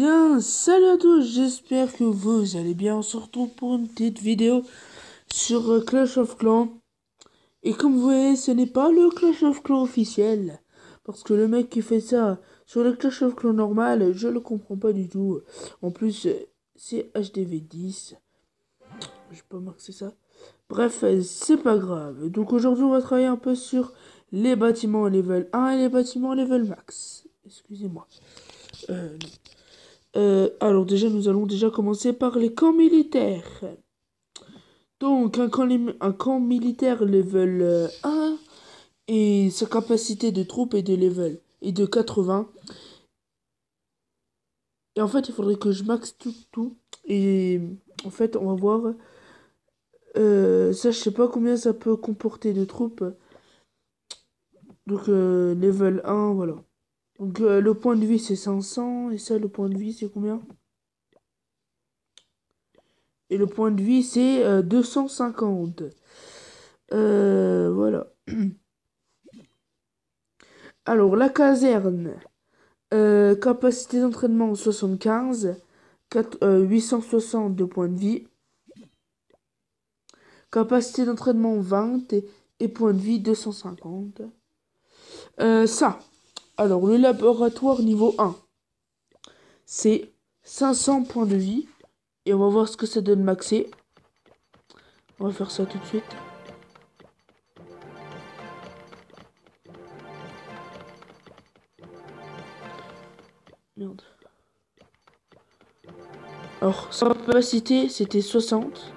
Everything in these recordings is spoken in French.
bien, salut à tous, j'espère que vous allez bien. On se retrouve pour une petite vidéo sur Clash of Clans. Et comme vous voyez, ce n'est pas le Clash of Clans officiel. Parce que le mec qui fait ça sur le Clash of Clans normal, je le comprends pas du tout. En plus, c'est HDV10. Je vais pas marquer ça. Bref, c'est pas grave. Donc aujourd'hui, on va travailler un peu sur les bâtiments level 1 et les bâtiments level max. Excusez-moi. Non. Alors déjà, nous allons déjà commencer par les camps militaires. Donc, un camp militaire level 1 et sa capacité de troupes est de level et de 80. Et en fait, il faudrait que je max tout. Et en fait, on va voir. Ça, je sais pas combien ça peut comporter de troupes. Donc, level 1, voilà. Donc, le point de vie, c'est 500. Et ça, le point de vie, c'est combien? Et le point de vie, c'est 250. Voilà. Alors, la caserne. Capacité d'entraînement 75. 860 de points de vie. Capacité d'entraînement 20. Et points de vie 250. Ça. Alors, le laboratoire niveau 1. C'est 500 points de vie. Et on va voir ce que ça donne maxé. On va faire ça tout de suite. Merde. Alors, sa capacité, c'était 60.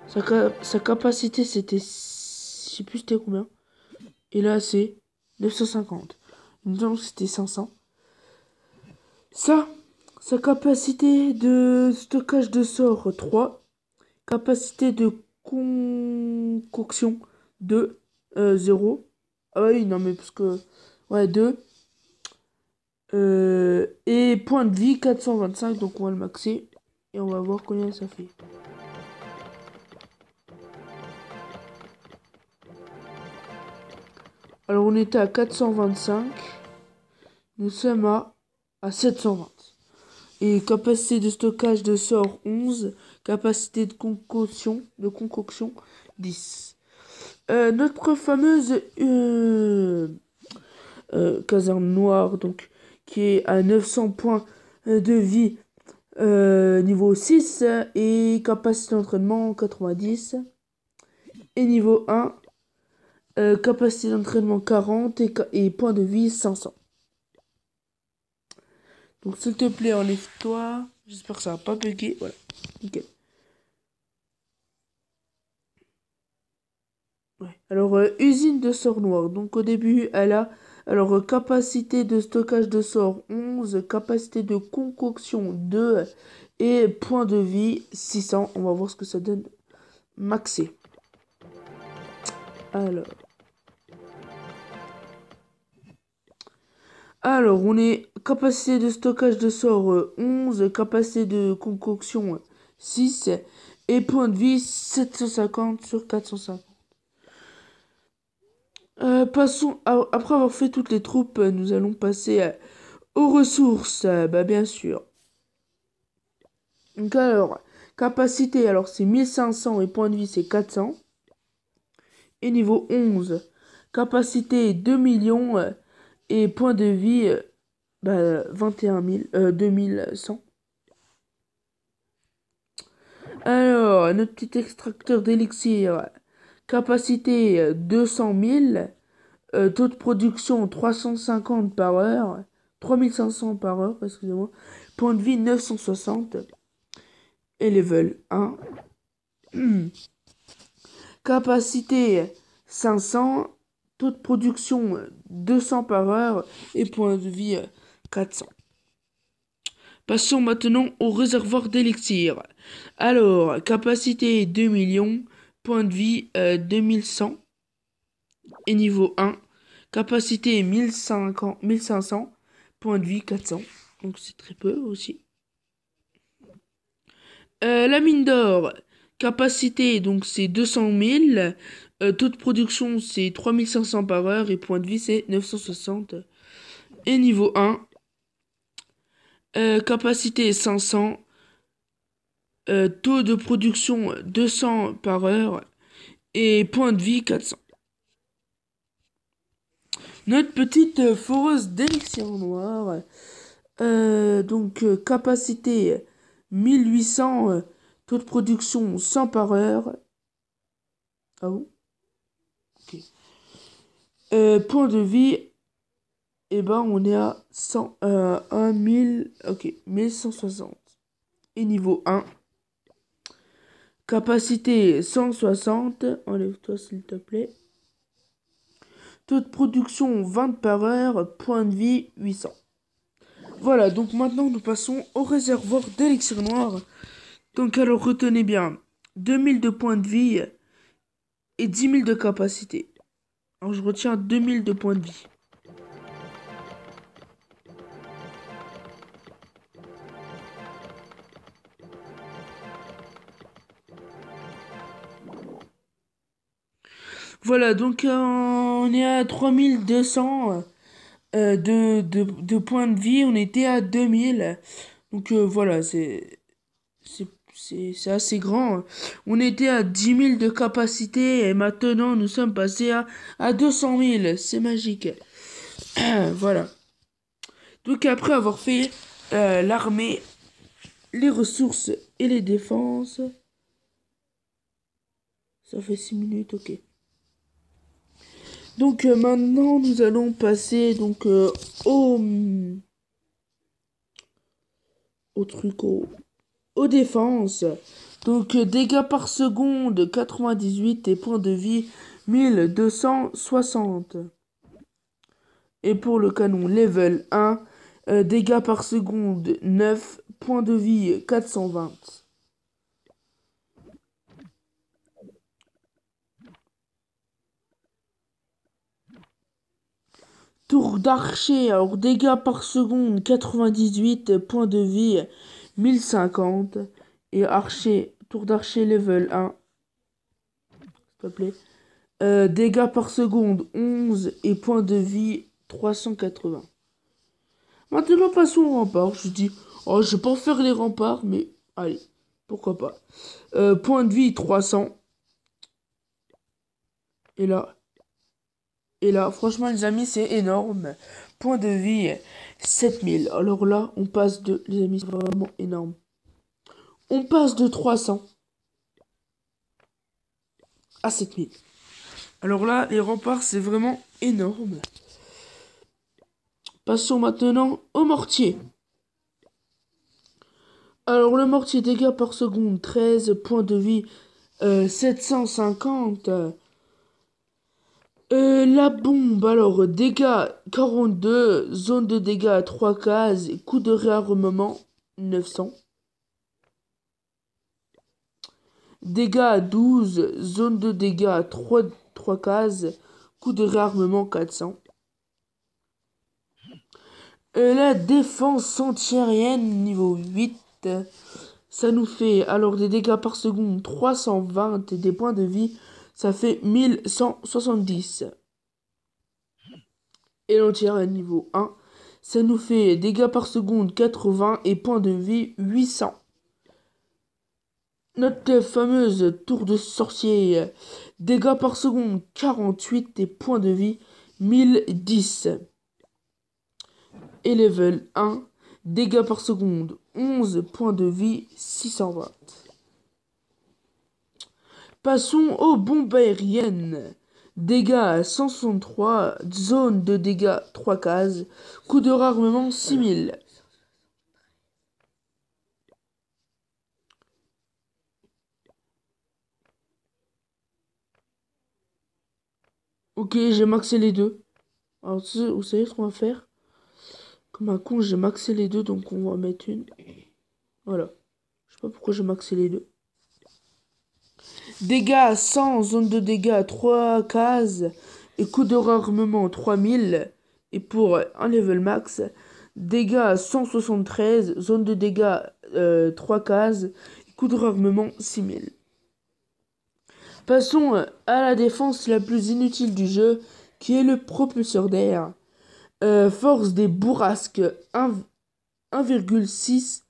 Sa capacité, c'était... Je sais plus c'était combien. Et là, c'est 950. Donc, c'était 500. Ça, sa capacité de stockage de sort 3. Capacité de concoction 2. 0. Ah oui, non, mais parce que... Ouais, 2. Et point de vie 425. Donc, on va le maxer. Et on va voir combien ça fait. Alors, on était à 425. Nous sommes à 720. Et capacité de stockage de sort 11. Capacité de concoction 10. Notre fameuse caserne noire, donc, qui est à 900 points de vie niveau 6. Et capacité d'entraînement 90. Et niveau 1. Capacité d'entraînement 40 et points de vie 500. Donc s'il te plaît, enlève-toi. J'espère que ça va pas bugger. Voilà, nickel. Ouais. Alors, usine de sort noir. Donc au début, elle a... Alors, capacité de stockage de sort 11. Capacité de concoction 2. Et point de vie 600. On va voir ce que ça donne maxé. Alors, on est capacité de stockage de sort 11, capacité de concoction 6 et point de vie 750 sur 450. Passons, après avoir fait toutes les troupes, nous allons passer aux ressources, bah bien sûr. Donc alors, capacité, alors c'est 1500 et point de vie c'est 400. Et niveau 11, capacité 2 millions et point de vie 21 000, 2100. Alors, notre petit extracteur d'élixir, capacité 200 000, taux de production 350 par heure, 3500 par heure, excusez-moi, point de vie 960, et level 1. Capacité 500, taux de production 200 par heure, et point de vie 400. Passons maintenant au réservoir d'élixir. Alors, capacité 2 millions, point de vie 2100 et niveau 1. Capacité 1500, point de vie 400. Donc c'est très peu aussi. La mine d'or, capacité donc c'est 200 000. Taux de production c'est 3500 par heure et point de vie c'est 960. Et niveau 1, capacité 500, taux de production 200 par heure et point de vie 400. Notre petite foreuse d'élixir noir, capacité 1800, taux de production 100 par heure. Ah bon? Ok. Point de vie, eh ben on est à 100, 1000, ok, 1160. Et niveau 1, capacité 160, enlève-toi s'il te plaît. Taux de production 20 par heure, point de vie 800. Voilà, donc maintenant nous passons au réservoir d'élixir noir. Donc alors retenez bien, 2000 de points de vie et 10 000 de capacité. Alors je retiens 2000 de points de vie. Voilà, donc on est à 3200 de points de vie. On était à 2000. Donc voilà, c'est assez grand. On était à 10 000 de capacité et maintenant nous sommes passés à 200 000. C'est magique. Voilà. Donc après avoir fait l'armée, les ressources et les défenses, ça fait 6 minutes, ok. Donc maintenant nous allons passer donc au truc aux défenses. Donc dégâts par seconde 98 et points de vie 1260. Et pour le canon level 1, dégâts par seconde 9, points de vie 420. Tour d'archer, alors dégâts par seconde 98, points de vie 1050. Et archer, tour d'archer level 1, s'il te plaît. Dégâts par seconde 11 et points de vie 380. Maintenant passons aux remparts. Je dis, oh je vais pas faire les remparts, mais allez, pourquoi pas. Point de vie 300. Et là, franchement les amis, c'est énorme. Point de vie 7000. Alors là, on passe de, les amis, c'est vraiment énorme. On passe de 300 à 7000. Alors là, les remparts, c'est vraiment énorme. Passons maintenant au mortier. Alors le mortier, dégâts par seconde 13, points de vie 750. La bombe, alors dégâts 42, zone de dégâts 3 cases, coup de réarmement 900. Dégâts 12, zone de dégâts 3 cases, coup de réarmement 400. La défense antiaérienne niveau 8, ça nous fait alors des dégâts par seconde 320 et des points de vie, ça fait 1170. Et l'antiaérienne niveau 1, ça nous fait dégâts par seconde 80 et points de vie 800. Notre fameuse tour de sorcier, dégâts par seconde 48 et points de vie 1010. Et level 1, dégâts par seconde 11, points de vie 620. Passons aux bombes aériennes. Dégâts 163, zone de dégâts 3 cases, coup de réarmement 6000. Ok, j'ai maxé les deux. Alors, vous savez ce qu'on va faire? Comme un con, j'ai maxé les deux, donc on va mettre une. Voilà. Je sais pas pourquoi j'ai maxé les deux. Dégâts 100, zone de dégâts 3 cases et coup de réarmement 3000. Et pour un level max, dégâts 173, zone de dégâts 3 cases, et coup de réarmement 6000. Passons à la défense la plus inutile du jeu, qui est le propulseur d'air. Force des bourrasques 1,6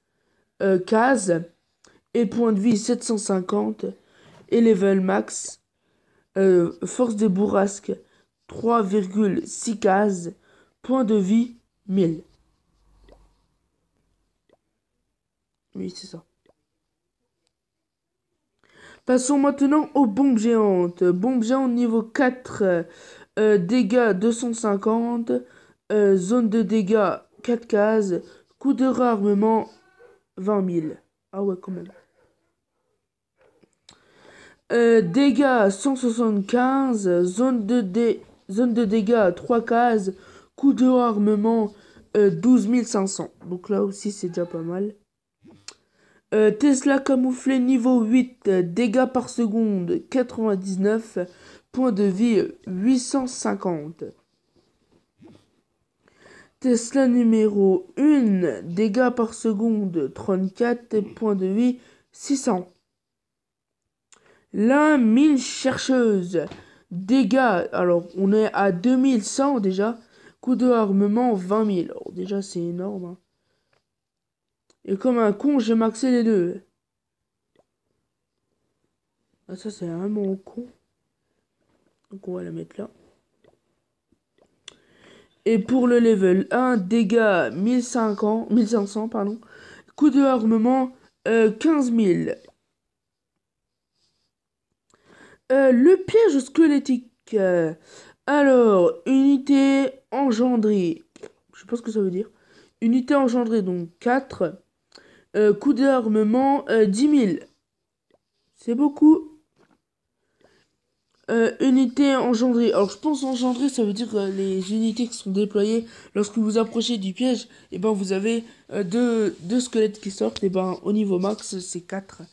cases. Et point de vie 750. Et level max. Force des bourrasques 3,6 cases. Point de vie 1000. Oui, c'est ça. Passons maintenant aux bombes géantes. Bombe géante niveau 4. Dégâts 250. Zone de dégâts 4 cases. Coup de réarmement 20 000. Ah ouais, quand même. Dégâts 175. Zone de dégâts 3 cases. Coup de réarmement 12 500. Donc là aussi, c'est déjà pas mal. Tesla camouflé niveau 8, dégâts par seconde 99, points de vie 850. Tesla numéro 1, dégâts par seconde 34, points de vie 600. La mine chercheuse, dégâts, alors on est à 2100 déjà, coup de armement 20 000. Alors, déjà c'est énorme. Hein. Et comme un con, j'ai maxé les deux. Ah, ça, c'est vraiment con. Donc, on va la mettre là. Et pour le level 1, dégâts 1500, pardon. Coup de armement 15 000. Le piège squelettique. Alors, unité engendrée. Je sais pas ce que ça veut dire. Unité engendrée, donc 4. Coup d'armement 10 000. C'est beaucoup. Unité engendrée. Alors je pense engendrée, ça veut dire les unités qui sont déployées lorsque vous approchez du piège. Et ben vous avez deux squelettes qui sortent. Et ben au niveau max c'est 4.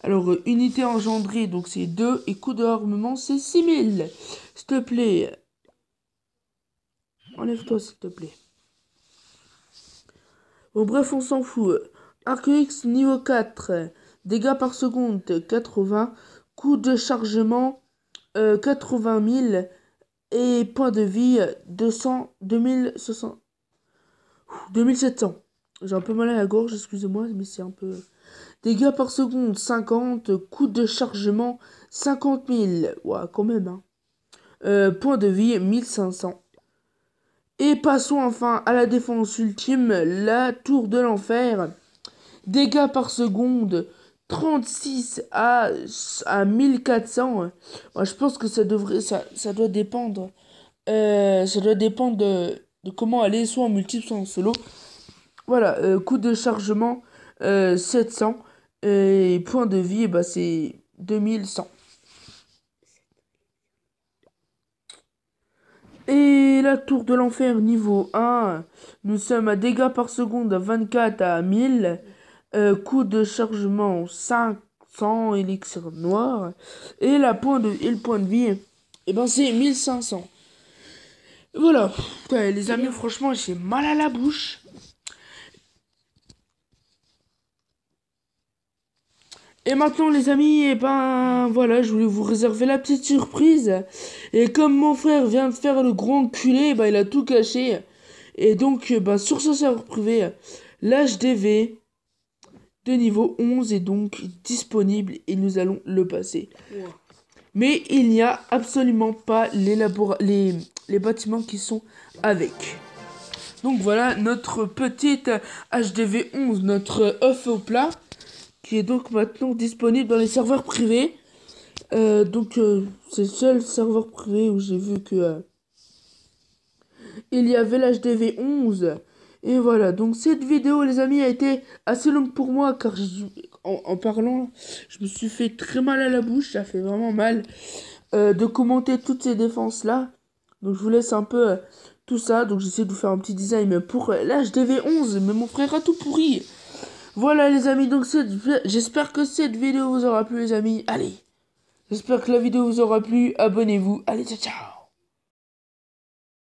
Alors unité engendrée donc c'est 2 et coup de armement c'est 6000. S'il te plaît. Enlève-toi s'il te plaît. Bon bref on s'en fout. Arc-X niveau 4. Dégâts par seconde 80. Coup de chargement 80 000 et point de vie 2700. J'ai un peu mal à la gorge, excusez-moi, mais c'est un peu... Dégâts par seconde 50, coup de chargement 50 000. Ouais, quand même, hein. Point de vie 1500. Et passons enfin à la défense ultime, la tour de l'enfer. Dégâts par seconde 36 à 1400. Moi, je pense que ça doit dépendre. Ça doit dépendre de comment aller, soit en multiple, soit en solo. Voilà, coût de chargement 700. Et point de vie, bah, c'est 2100. Et la tour de l'enfer niveau 1, nous sommes à dégâts par seconde à 24 à 1000. Coût de chargement 500 élixir noir. Et le point de vie, et ben c'est 1500. Voilà. Ouais, les amis, franchement, j'ai mal à la bouche. Et maintenant, les amis, et ben voilà, je voulais vous réserver la petite surprise. Et comme mon frère vient de faire le grand culé, ben, il a tout caché. Et donc, ben, sur ce serveur privé, l'HDV de niveau 11 est donc disponible et nous allons le passer. Ouais. Mais il n'y a absolument pas les bâtiments qui sont avec. Donc voilà notre petite HDV 11, notre œuf au plat, qui est donc maintenant disponible dans les serveurs privés. C'est le seul serveur privé où j'ai vu que il y avait l'HDV 11. Et voilà, donc cette vidéo les amis a été assez longue pour moi car en parlant, je me suis fait très mal à la bouche, ça fait vraiment mal de commenter toutes ces défenses là. Donc je vous laisse un peu tout ça, donc j'essaie de vous faire un petit design pour l'HDV 11, mais mon frère a tout pourri. Voilà les amis, donc j'espère que cette vidéo vous aura plu les amis, allez, j'espère que la vidéo vous aura plu, abonnez-vous, allez ciao ciao.